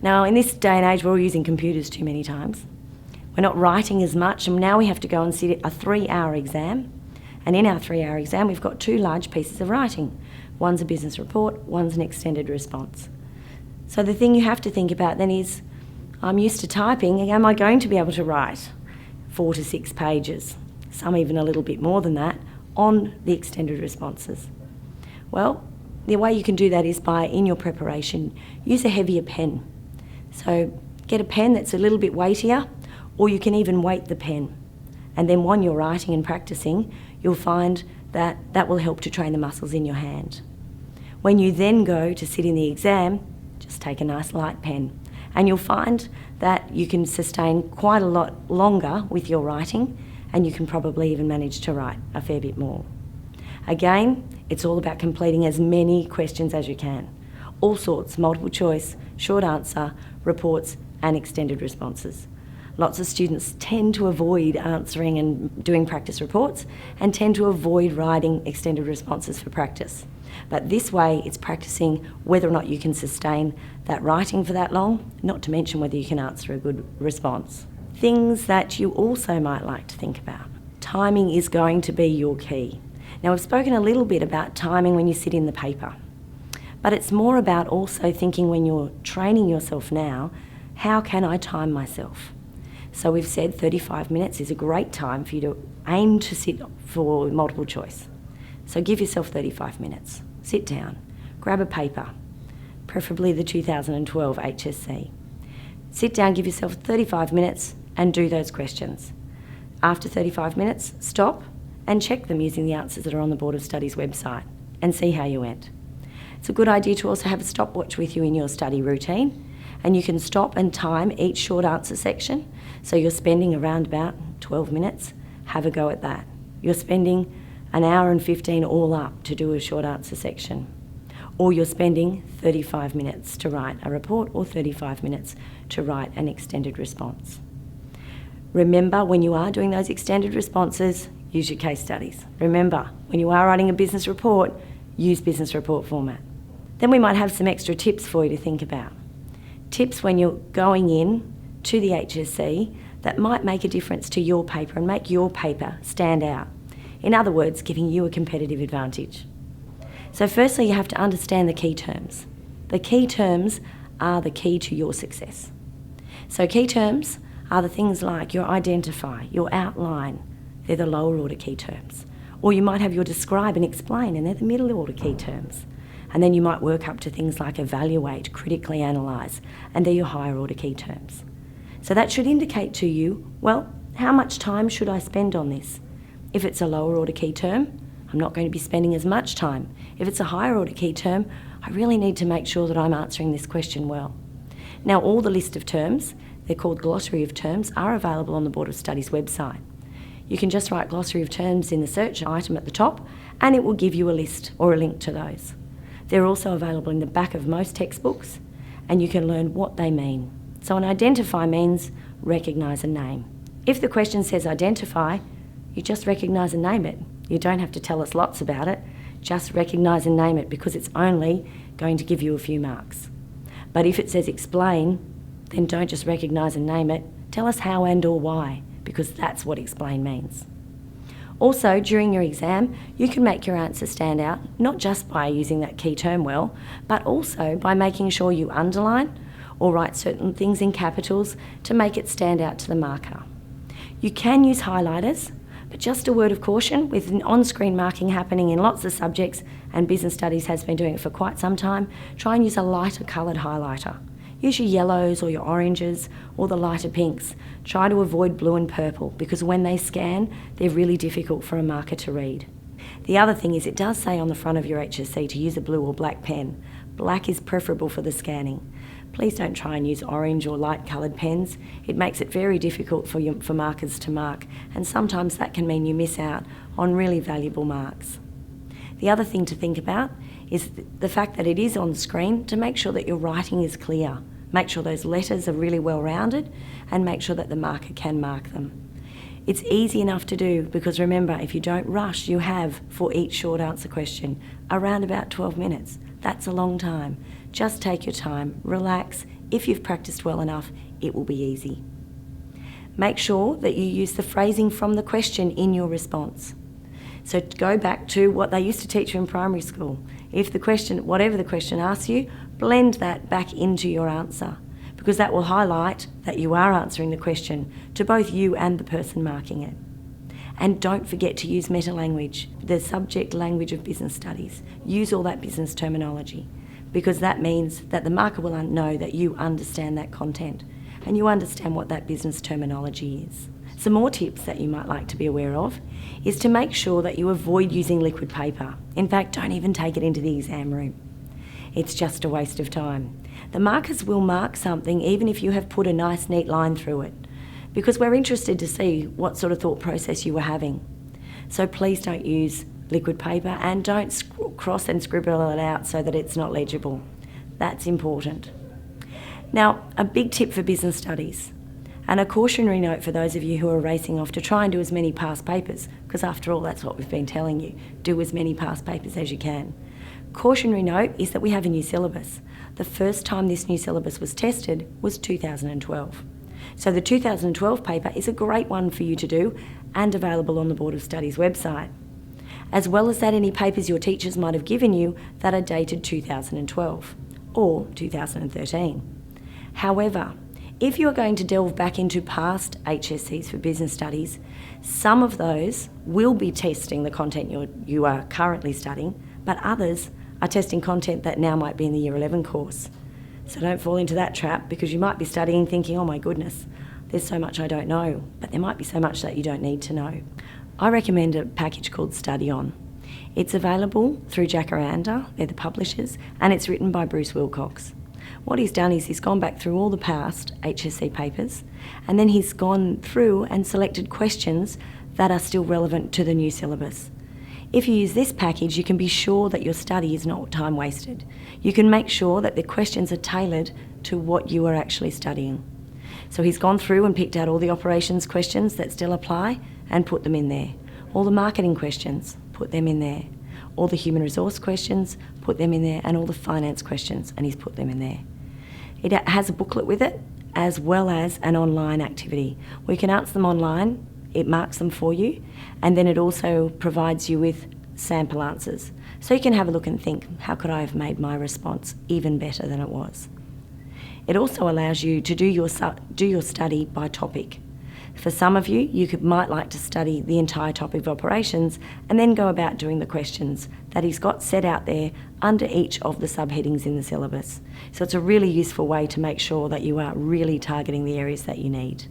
Now, in this day and age, we're all using computers too many times. We're not writing as much, and now we have to go and sit a 3-hour exam. And in our 3-hour exam, we've got 2 large pieces of writing. One's a business report, one's an extended response. So the thing you have to think about then is, I'm used to typing, am I going to be able to write 4 to 6 pages, some even a little bit more than that, on the extended responses? Well, the way you can do that is by, in your preparation, use a heavier pen. So get a pen that's a little bit weightier, or you can even weight the pen. And then when you're writing and practicing, you'll find that that will help to train the muscles in your hand. When you then go to sit in the exam, just take a nice light pen, and you'll find that you can sustain quite a lot longer with your writing, and you can probably even manage to write a fair bit more. Again, it's all about completing as many questions as you can. All sorts, multiple choice, short answer, reports, and extended responses. Lots of students tend to avoid answering and doing practice reports and tend to avoid writing extended responses for practice. But this way, it's practicing whether or not you can sustain that writing for that long, not to mention whether you can answer a good response. Things that you also might like to think about. Timing is going to be your key. Now, we've spoken a little bit about timing when you sit in the paper, but it's more about also thinking when you're training yourself now, how can I time myself? So we've said 35 minutes is a great time for you to aim to sit for multiple choice. So give yourself 35 minutes. Sit down, grab a paper, preferably the 2012 HSC. Sit down, give yourself 35 minutes and do those questions. After 35 minutes, stop and check them using the answers that are on the Board of Studies website and see how you went. It's a good idea to also have a stopwatch with you in your study routine, and you can stop and time each short answer section. So you're spending around about 12 minutes, have a go at that. You're spending an hour and 15 all up to do a short answer section. Or you're spending 35 minutes to write a report or 35 minutes to write an extended response. Remember, when you are doing those extended responses, use your case studies. Remember, when you are writing a business report, use business report format. Then we might have some extra tips for you to think about. Tips when you're going in to the HSC that might make a difference to your paper and make your paper stand out. In other words, giving you a competitive advantage. So firstly, you have to understand the key terms. The key terms are the key to your success. So key terms are the things like your identify, your outline. They're the lower order key terms. Or you might have your describe and explain, and they're the middle order key terms. And then you might work up to things like evaluate, critically analyse, and they're your higher order key terms. So that should indicate to you, well, how much time should I spend on this? If it's a lower order key term, I'm not going to be spending as much time. If it's a higher order key term, I really need to make sure that I'm answering this question well. Now, all the list of terms, they're called glossary of terms, are available on the Board of Studies website. You can just write glossary of terms in the search item at the top, and it will give you a list or a link to those. They're also available in the back of most textbooks, and you can learn what they mean. So an identify means recognise a name. If the question says identify, you just recognise and name it. You don't have to tell us lots about it, just recognise and name it, because it's only going to give you a few marks. But if it says explain, then don't just recognise and name it, tell us how and or why, because that's what explain means. Also, during your exam, you can make your answer stand out, not just by using that key term well, but also by making sure you underline or write certain things in capitals to make it stand out to the marker. You can use highlighters, but just a word of caution, with on-screen marking happening in lots of subjects, and business studies has been doing it for quite some time, try and use a lighter coloured highlighter. Use your yellows or your oranges or the lighter pinks. Try to avoid blue and purple, because when they scan, they're really difficult for a marker to read. The other thing is, it does say on the front of your HSC to use a blue or black pen. Black is preferable for the scanning. Please don't try and use orange or light coloured pens. It makes it very difficult for markers to mark, and sometimes that can mean you miss out on really valuable marks. The other thing to think about is the fact that it is on screen, to make sure that your writing is clear. Make sure those letters are really well rounded, and make sure that the marker can mark them. It's easy enough to do, because remember, if you don't rush, you have, for each short answer question, around about 12 minutes. That's a long time. Just take your time, relax, if you've practiced well enough, it will be easy. Make sure that you use the phrasing from the question in your response. So to go back to what they used to teach you in primary school. If the question, whatever the question asks you, blend that back into your answer, because that will highlight that you are answering the question to both you and the person marking it. And don't forget to use meta-language, the subject language of business studies. Use all that business terminology, because that means that the marker will know that you understand that content and you understand what that business terminology is. Some more tips that you might like to be aware of is to make sure that you avoid using liquid paper. In fact, don't even take it into the exam room. It's just a waste of time. The markers will mark something even if you have put a nice neat line through it, because we're interested to see what sort of thought process you were having. So please don't use liquid paper, and don't cross and scribble it out so that it's not legible. That's important. Now, a big tip for business studies, and a cautionary note for those of you who are racing off to try and do as many past papers, because after all, that's what we've been telling you, do as many past papers as you can. Cautionary note is that we have a new syllabus. The first time this new syllabus was tested was 2012. So the 2012 paper is a great one for you to do and available on the Board of Studies website. As well as that, any papers your teachers might have given you that are dated 2012 or 2013. However, if you are going to delve back into past HSCs for business studies, some of those will be testing the content you are currently studying, but others are testing content that now might be in the Year 11 course. So don't fall into that trap, because you might be studying thinking, oh my goodness, there's so much I don't know, but there might be so much that you don't need to know. I recommend a package called Study On. It's available through Jacaranda, they're the publishers, and it's written by Bruce Wilcox. What he's done is he's gone back through all the past HSC papers, and then he's gone through and selected questions that are still relevant to the new syllabus. If you use this package, you can be sure that your study is not time wasted. You can make sure that the questions are tailored to what you are actually studying. So he's gone through and picked out all the operations questions that still apply and put them in there. All the marketing questions, put them in there. All the human resource questions, put them in there, and all the finance questions, and he's put them in there. It has a booklet with it, as well as an online activity. We can answer them online, it marks them for you, and then it also provides you with sample answers. So you can have a look and think, how could I have made my response even better than it was? It also allows you to do your study by topic. For some of you, might like to study the entire topic of operations and then go about doing the questions that he's got set out there under each of the subheadings in the syllabus. So it's a really useful way to make sure that you are really targeting the areas that you need.